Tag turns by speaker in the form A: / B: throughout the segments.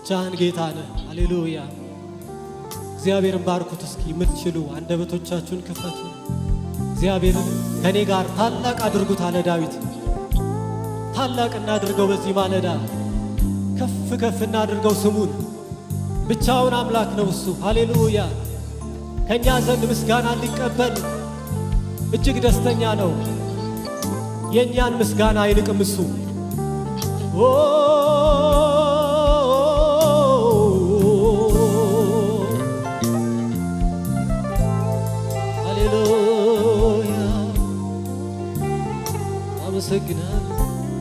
A: ብቻህን ጌታ ነህ። ሃሌሉያ። እግዚአብሔርን ባርኩት። እስኪ የምትችሉ አንደበቶቻችሁን ክፈቱ። እግዚአብሔርን ከኔ ጋር ታላቅ አድርጉት አለ ዳዊት። ታላቅ እናድርገው በዚህ ማለዳ፣ ከፍ ከፍ እናድርገው ስሙን። ብቻውን አምላክ ነው እሱ። ሃሌሉያ። ከእኛ ዘንድ ምስጋና ሊቀበል እጅግ ደስተኛ ነው። የእኛን ምስጋና አይንቅም እሱ። ሃሌሉያ።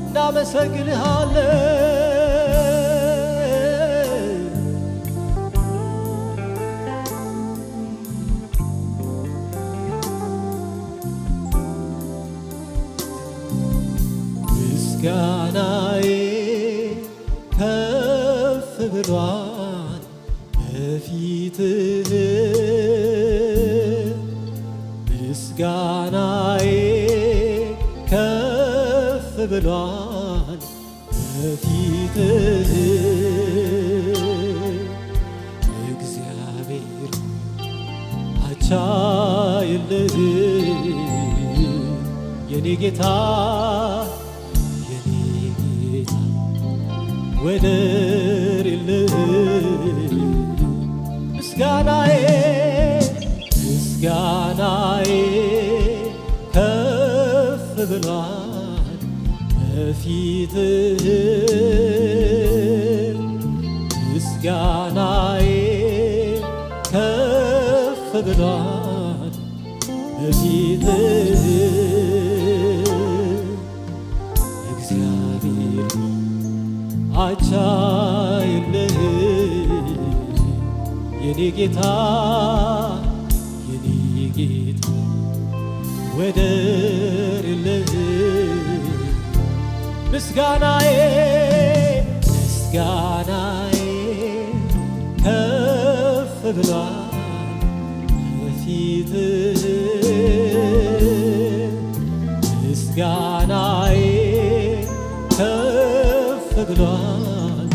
A: እናመሰግንሃለን። ምስጋናዬ ከፍ ብሏል በፊትህ፣ ምስጋናዬ ከፍ ብሏል በፊትህ። እግዚአብሔር አቻ የለህ የኔ ጌታ ወደር የለህ። ምስጋናዬ ከፍ ብሏል በፊትህ፣ ምስጋናዬ ከፍ ብሏል በፊትህ። እግዚአብሔር አቻ የለህ የኔ ጌታ ወደር የለህ። ምስጋናዬ ከፍ ብሏል በፊትህ፣ ምስጋናዬ ከፍ ብሏል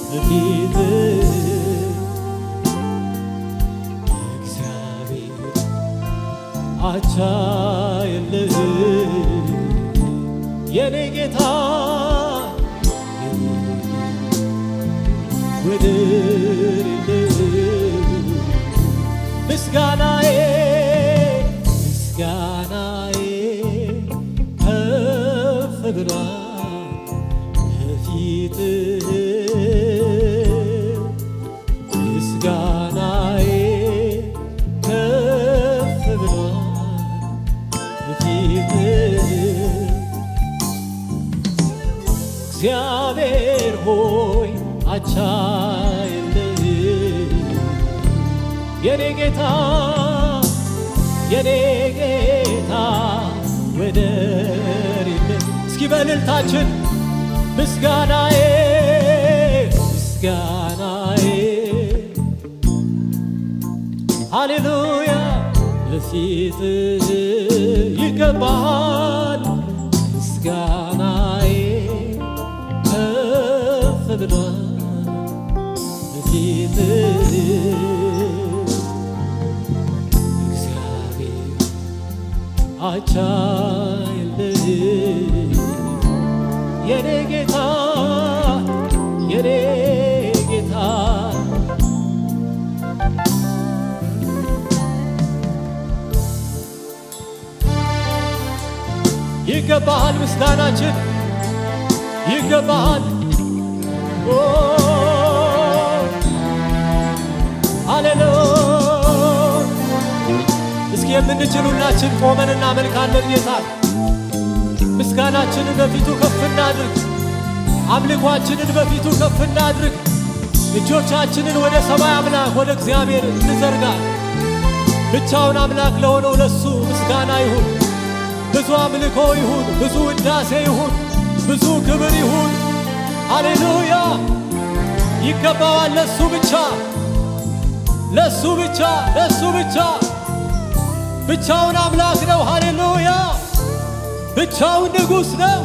A: በፊትህ። እግዚአብሔር አቻ የለህ የኔ ጌታ ወደር የለህ። ምስጋናዬ ከፍ ብሏል በፊትህ፣ ምስጋናዬ ከፍ ብሏል በፊትህ። እግዚአብሔር ሆይ አቻ የለህ የኔ ጌታ ወደር የለህ። እስኪ በእልልታችን ምስጋናዬ ሃሌሉያ በፊትህ ይገባል። ምስጋናዬ ከፍ ብሏል በፊትህ። እግዚአብሔር አቻ የለህ የኔ ጌታ ይገባሃል። ምስጋናችን ይገባሃል። ሃሌሉያ። እስኪ የምንችል ሁላችን ቆመን እናመልካለን ጌታን። ምስጋናችንን በፊቱ ከፍ እናድርግ። አምልኳችንን በፊቱ ከፍ እናድርግ። እጆቻችንን ወደ ሰማይ አምላክ ወደ እግዚአብሔር እንዘርጋ። ብቻውን አምላክ ለሆነው ለሱ ምስጋና ይሁን። ብዙ አምልኮ ይሁን፣ ብዙ ውዳሴ ይሁን፣ ብዙ ክብር ይሁን። ሃሌሉያ። ይገባዋል ለሱ ብቻ፣ ለሱ ብቻ፣ ለሱ ብቻ። ብቻውን አምላክ ነው። ሃሌሉያ። ብቻውን ንጉሥ ነው።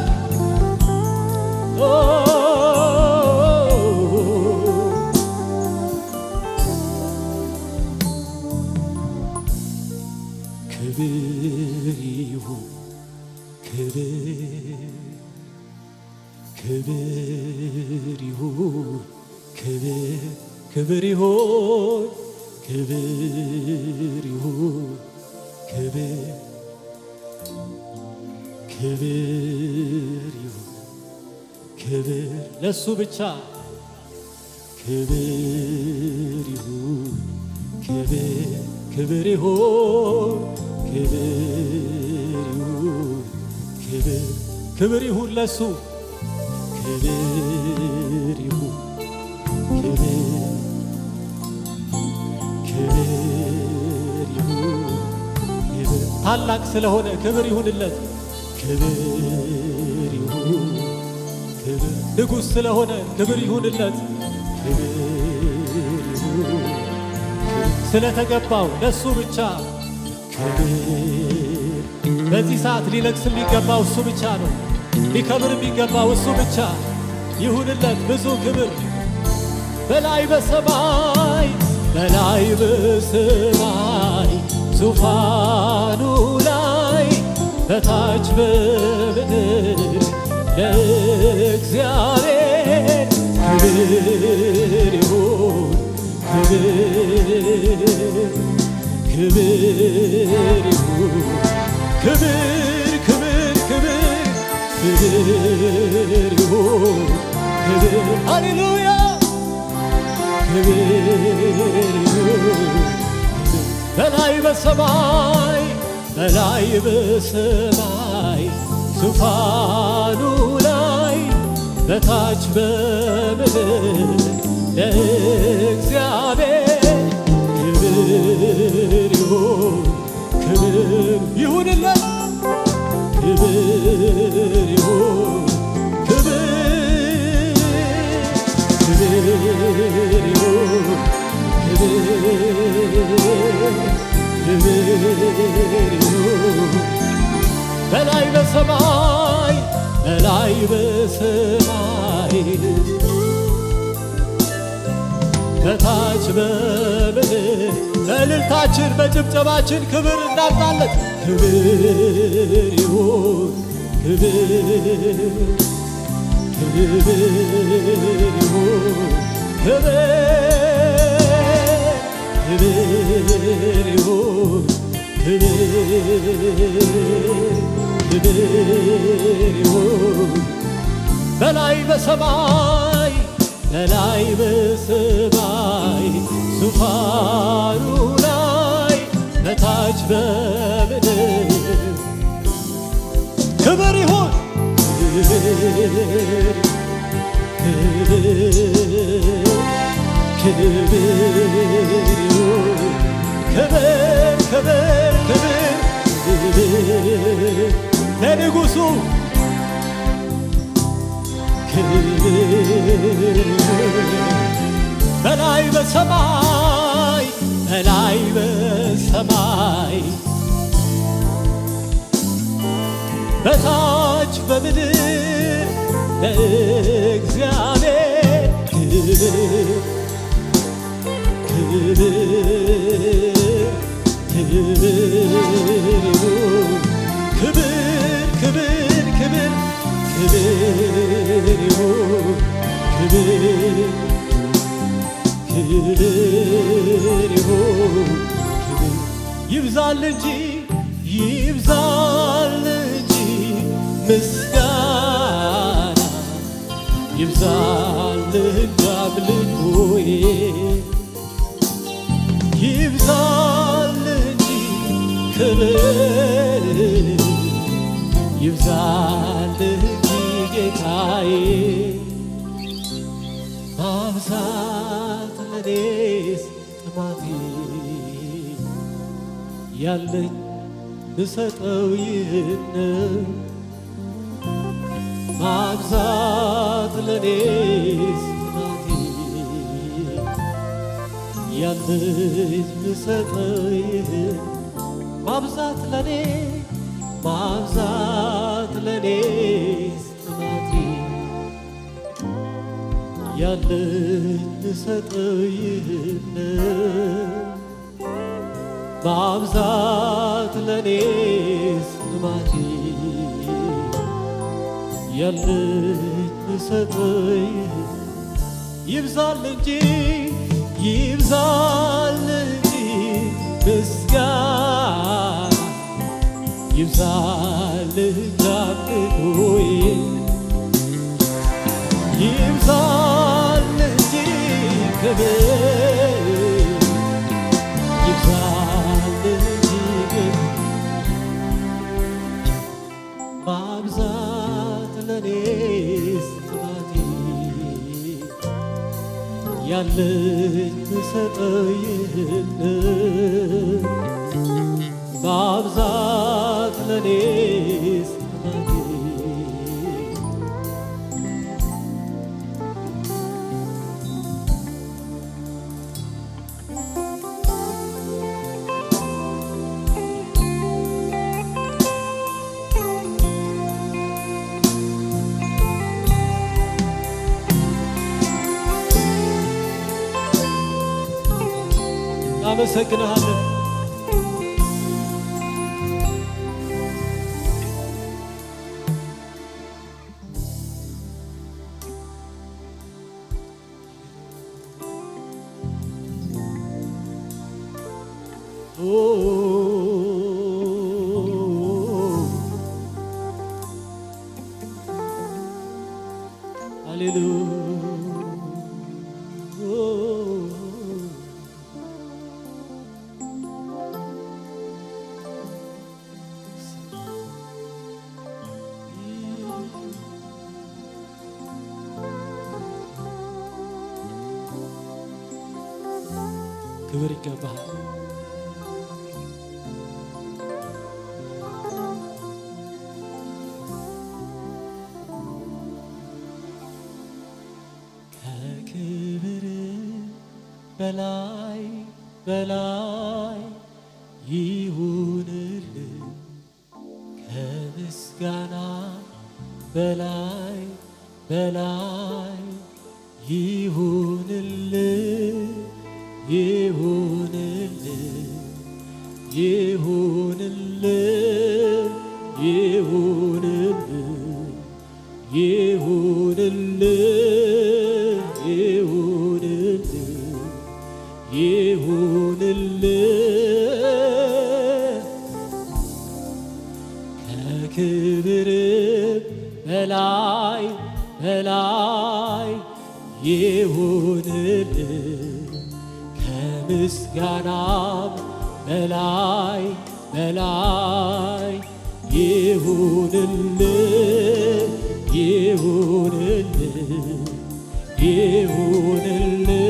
A: ክብር ይሁን ክብር ክብር ይሁን ክብር ይሁን ክብር ይሁን ክብር ይሁን ክብር ለሱ ብቻ ክብር ይሁን ክብር ይሁን ክብር ይሁን ለሱ ክብር ይሁን ክብር ይሁን ታላቅ ስለሆነ ክብር ይሁንለት ክብር ይሁን ንጉሥ ስለሆነ ክብር ይሁንለት ክብር ይሁን ስለተገባው ለሱ ብቻ ክብር በዚህ ሰዓት ሊለቅስ የሚገባው እሱ ብቻ ነው። ሊከብር የሚገባው እሱ ብቻ ይሁንለት ብዙ ክብር በላይ በሰማይ ዙፋኑ ላይ በታች በምድር ለእግዚአብሔር ክብር ይሁን ክብር ይሁን ክብር ይሁን ሃሌሉያ ክብር ይሁን በላይ በሰማይ ዙፋኑ ላይ በታች በምድር ለእግዚአብሔር ክብር ይሁንለት ክብር ይሁን በላይ በሰማይ በታች በምድር በእልልታችን በጭብጨባችን ክብር እናምጣለት ክብር ይሁን በላይ በሰማይ ዙፋኑ ላይ በታች በምድር ክብር ይሁን ለንጉሡ በላይ በሰማይ በታች በምድር ለእግዚአብሔር ይብዛል እንጂ ምስጋና ይብዛል እንጂ አምልኮዬ ይብዛል እንጂ ክብር ይብዛል እንጂ ጌታዬ ማብዛት ለኔስ ጥማቴ ያለኝ ብሰጠው ይህን ማብዛት ለኔስ ጥማቴ ያለኝ ብሰጠው ይህን ማብዛት ለኔስ ጥማቴ ያለኝ ብሰጠው ይህን ማብዛት ለኔስ ልማቴ ያለኝ ብሰጥህ ይብዛል እንጂ ይብዛል እንጂ ምስጋና ይብዛል እንጂ አምልኮዬ ይብዛል እንጂ ክብር ይብዛል እንጂ ማብዛት ለኔስ ጥማቴ ያለኝ ብሰጠው ይህንን ማብዛት ለኔስ ጥማቴ አመሰግንሃለን። ሃሌሉያ ክብር ይገባሃል። ከክብር በላይ በላይ ይሁንልህ ከምስጋና በላይ በላይ ይሁንልህ ይሁንልህ ይሁንልህ ይሁንልህ ይሁንልህ ይሁንልህ ይሁንልህ ከክብር በላይ በላይ ይሁንልህ ከምስጋናም በላይ በላይ ይሁንልህ ይሁንልህ ይሁንልህ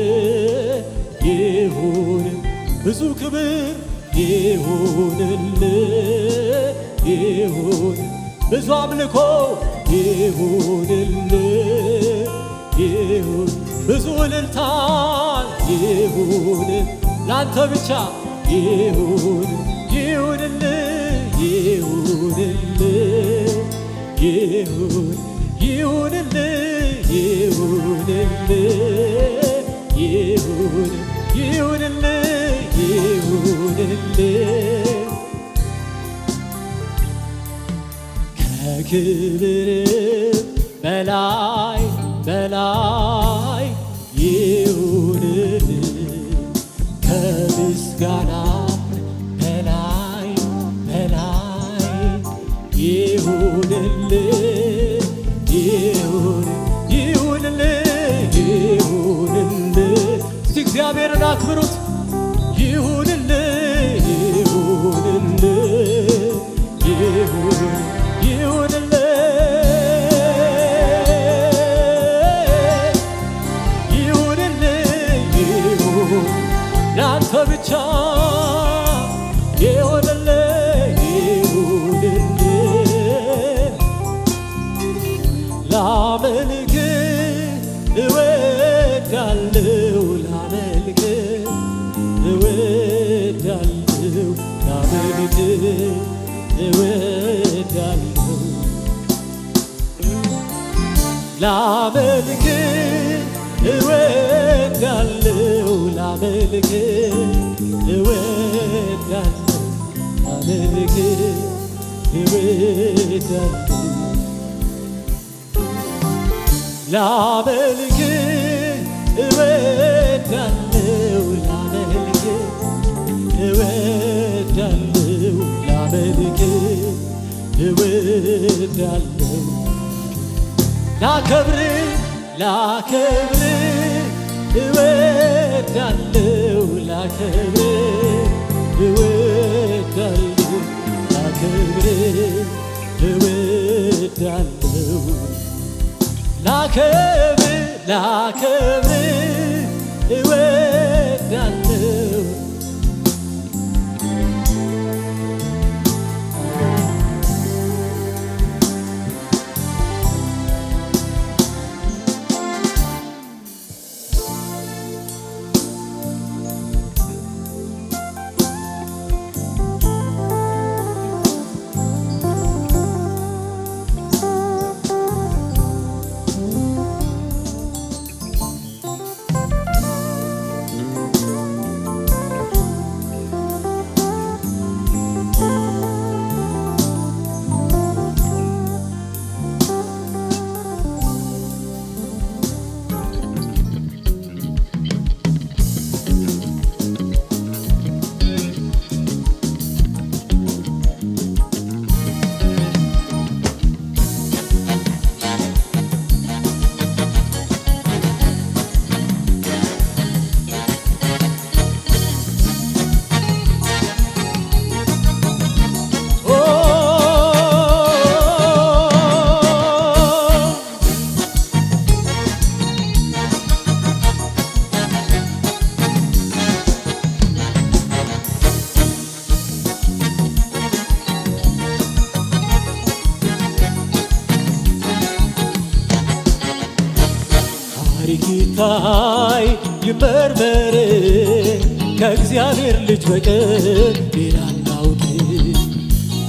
A: ይሁን ብዙ ክብር ይሁንልህ ይሁን ብዙ አምልኮ ይሁንልህ ይሁን ብዙ እልልታ ይሁን ላንተ ብቻ ይሁን ይሁንልህ ይሁንልህ ይሁን ይሁንልህ ይሁንልህ ይሁን ይሁንልህ ይሁንልህ ከክብር በላይ በላይ ይሁንልህ ከምስጋና በላይ በላይ ይሁንልህ ይሁን ይሁንልህ ይሁንልህ እስቲ እግዚአብሔርን አክብሩት ይሁንልህ ይሁንልህ ይሁን ይሁንልህ ላንተ ብቻ የሆነልህ ይሁንልህ ላመልክህ እወዳለሁ ላመልክህ እወዳለሁ ላመልክህ እወዳለሁ ላመልክህ እወዳለሁ ላመልክ እወዳለሁ ላመልክ እወዳለሁ ላመልክ እወዳለሁ ላመልክ እወዳለሁ ላመልክ እወዳለሁ ላከብር ላከብር እወዳለሁ ላከብር እወዳለሁ ላከብር እወዳለሁ ላከብር ላከብር እወዳለሁ ይታይ ይመርመር ከእግዚአብሔር ልጅ በቀር ሌላ አናውቅም።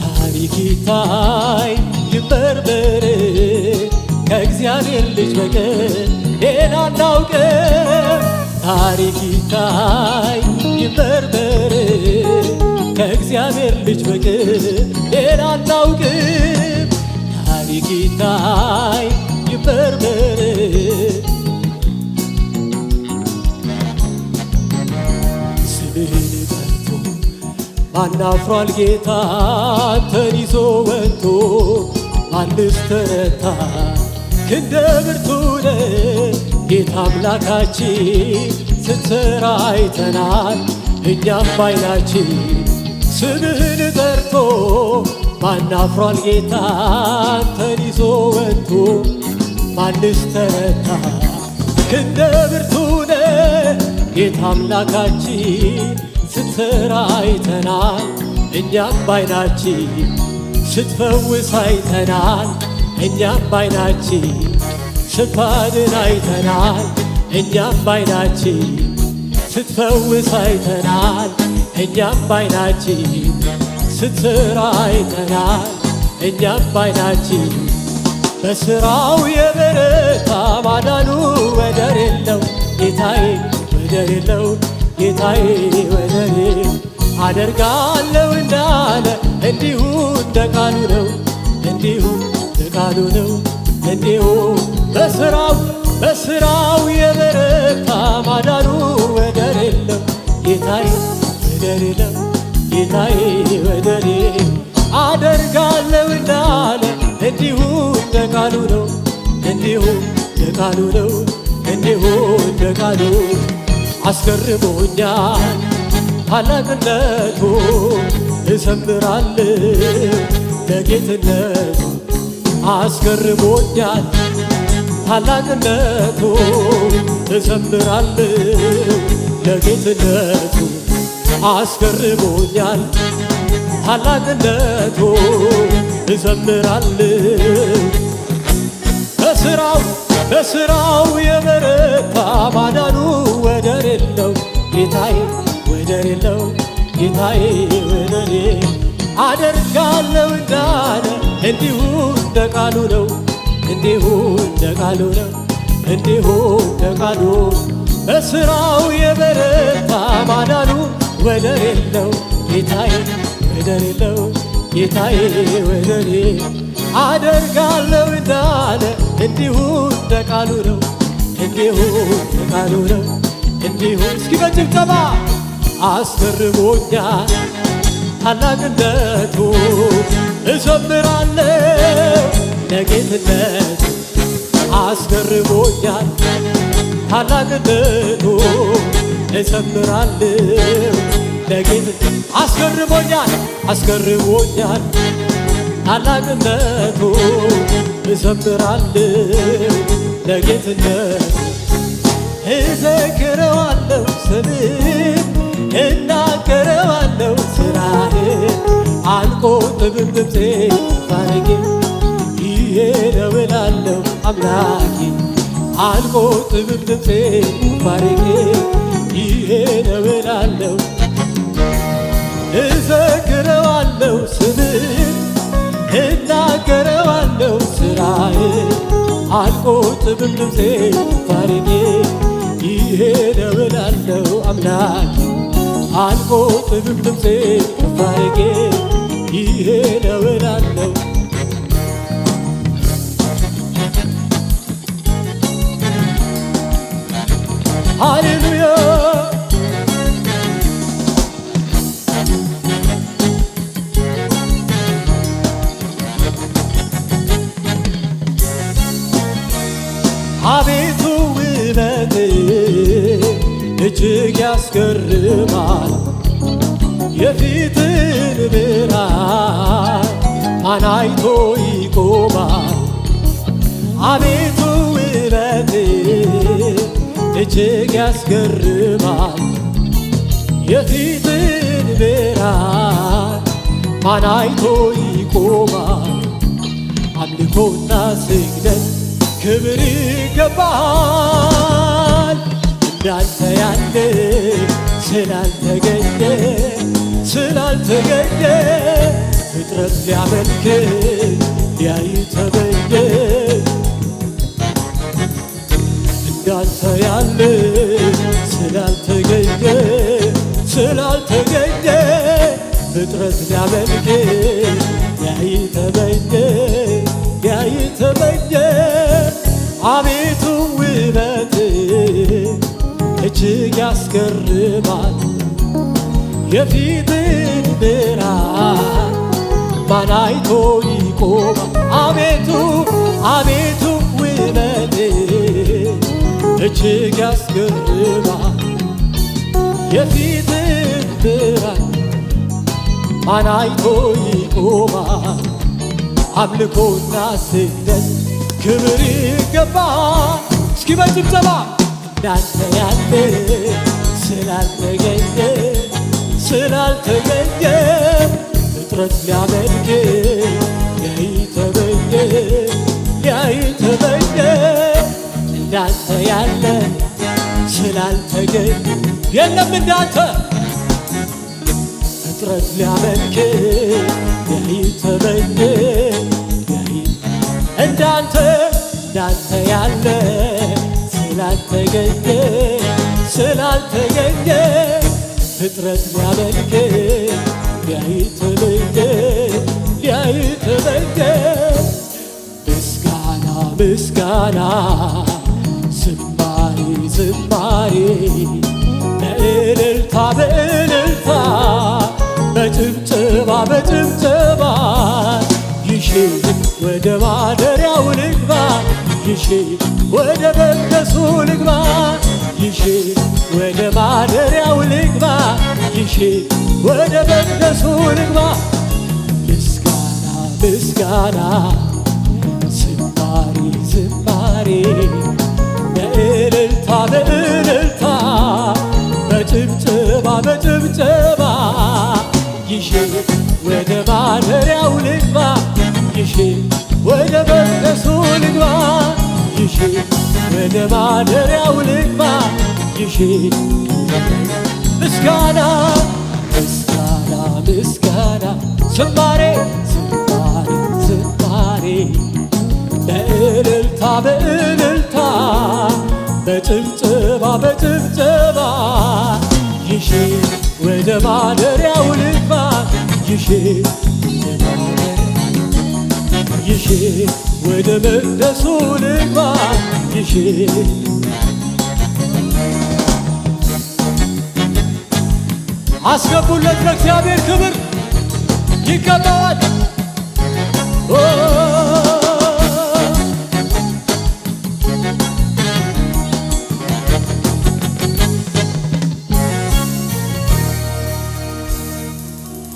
A: ታሪክ ይታይ ይመርመር ከእግዚአብሔር ልጅ በቀር ሌላ አናውቅም። ታሪክ ይታይ ይመርመር ከእግዚአብሔር ልጅ በቀር ሌላ አናውቅም። ታሪክ ይታይ ይመርመር ማን አፍሯል ጌታ አንተን ይዞ ወጥቶ ማንስ ተረታ? ክንደ ብርቱ ነህ ጌታ አምላካችን ስትሠራ አይተናል እኛም ባይናችን። ስምህን ጠርቶ ማን አፍሯል ጌታ አንተን ይዞ ወጥቶ ማንስ ተረታ? ክንደ ብርቱ ነህ ጌታ አምላካችን ስትሠራ አይተናል እኛም ባይናችን። ስትፈውስ አይተናል እኛም ባይናችን። ስታድን አይተናል እኛም ባይናችን። ስትፈውስ አይተናል እኛም ባይናችን። ስትሠራ አይተናል እኛም ባይናችን። በሥራው የበረታ ማዳኑ ወደር የለው ጌታዬ ወደር የለው ጌታዬ ወደር አደርጋለሁ እንዳለ እንዲሁ እንደ ቃሉ ነው እንዲሁ እንደ ቃሉ ነው እንዲሁ በሥራው የበረታ ማዳኑ ወደር የለው ጌታዬ ወደር የለው ጌታዬ ወደር አደርጋለሁ እንዳለ እንዲሁ እንደ ቃሉ ነው እንዲሁ እንደ ቃሉ ነው እንዲሁ እንደ ቃሉ አስገርሞኛል ታላቅነቱ እዘምራለሁ ለጌትነቱ። አስገርሞኛል ታላቅነቱ እዘምራለሁ ለጌትነቱ። አስገርሞኛል ታላቅነቱ እዘምራለሁ በሥራው የበረታ ማዳኑ ወደር የለው ጌታዬ ወደር የለው ጌታዬ ወደር አደርጋለሁ እንዳለ እንዲሁ እንደ ቃሉ ነው እንዲሁ እንደ ቃሉ ነው እንዲሁ ደቃሉ በሥራው የበረታ ማዳኑ ወደር የለው ጌታዬ ወደር የለው ጌታዬ ወደር አደርጋለሁ እንዳለ እንዲሁ ደቃሉ ነው እንዲሁ ደቃሉ ነው እንዲሁ እስኪ በጭብጨባ አስገርሞኛል ታላቅነቱ እዘምራለሁ ለጌትነቱ አስገርሞኛል ታላቅነቱ እዘምራለሁ ለጌትነቱ አስገርሞኛል አስገርሞኛል ታላቅነቱ እዘምራለሁ ለጌትነቱ እዘክረዋለሁ ስምህን እናገረዋለሁ ሥራህን አልቆጥብም ድምፄ ባረጌ ይሄ ነው እላለሁ አምላኬ አልቆጥብም ድምፄ ባረጌ ይሄ ነው እላለሁ እዘክረዋለሁ ስምህን እናገረዋለሁ ሥራህን አልቆጥብም ድምፄ ባረጌ ይሄ ነው እላለሁ አምላኬ አልቆጥብም ድምፄ ባረጌ ይሄ ነው እላለሁ ሃሌሉያ አቤቱ ውበት እጅግ ያስገርማል የፊትን ብርሃን ማን አይቶ ይቆማል አቤቱ ውበት እጅግ ያስገርማል የፊትን ብርሃን ማን አይቶ ይቆማል አምልኮና ስግደት ክብር ይገባል እንዳንተ ያለ ስላልተገኘ ስላልተገኘ ፍጥረት ሊያመልክ ሊያይ ተመኘ እንዳንተ ያለ ስላልተገኘ ስላልተገኘ ፍጥረት ሊያመልክ ሊያይ ተመኘ ሊያይ ተመኘ አቤቱ ውበት እጅግ ያስገርማል የፊትን ብርሃን ማን አይቶ ይቆማል አቤቱ አቤቱ ውበት እጅግ ያስገርማል የፊትን ብርሃን ማን አይቶ ይቆማል አምልኮና ስግደት ክብር ይገባል እስኪ በጭብጨባ እንዳንተ ያለ ስላልተገኘ ስላልተገኘ ፍጥረት ሊያመልክ ሊያይ ተመኘ ሊያይ ተመኘ እንዳንተ ያለ ስላልተገኘ የለም እንዳንተ ፍጥረት ሊያመልክ ሊያይ ተመኘ እንዳንተ ያለ ስላልተገኘ ስላልተገኘ ፍጥረት ሊያመልክ ሊያይ ተመኘ ሊያይ ተመኘ ምስጋና ምስጋና ዝማሬ ዝማሬ በእልልታ በእልልታ በጭብጨባ በጭብጨባ ይዤ ወደ ማደሪያው ልግባ ይዤ ወደ መቅደሱ ልግባ ይዤ ወደ ማደሪያው ልግባ ይዤ ወደ መቅደሱ ልግባ ምስጋና ምስጋና ዝማሬ ዝማሬ በእልልታ በእልልታ በጭብጨባ በጭብጨባ ይዤ ወደ ማደሪያው ልግባ ይዤ ወደ መቅደሱ ልግባ ይዤ ወደ ማደሪያው ልግባ ይዤ ምስጋና ምስጋና ምስጋና ዝማሬ ዝማሬ ዝማሬ በእልልታ በእልልታ በጭብጨባ በጭብጨባ ይዤ ወደ ማደሪያው ልግባ ይዤ ይዤ ወደ መቅደሱ ልግባ ይዤ አስገቡለት ለእግዚአብሔር ክብር ይገባዋል።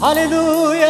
A: ሃሌሉያ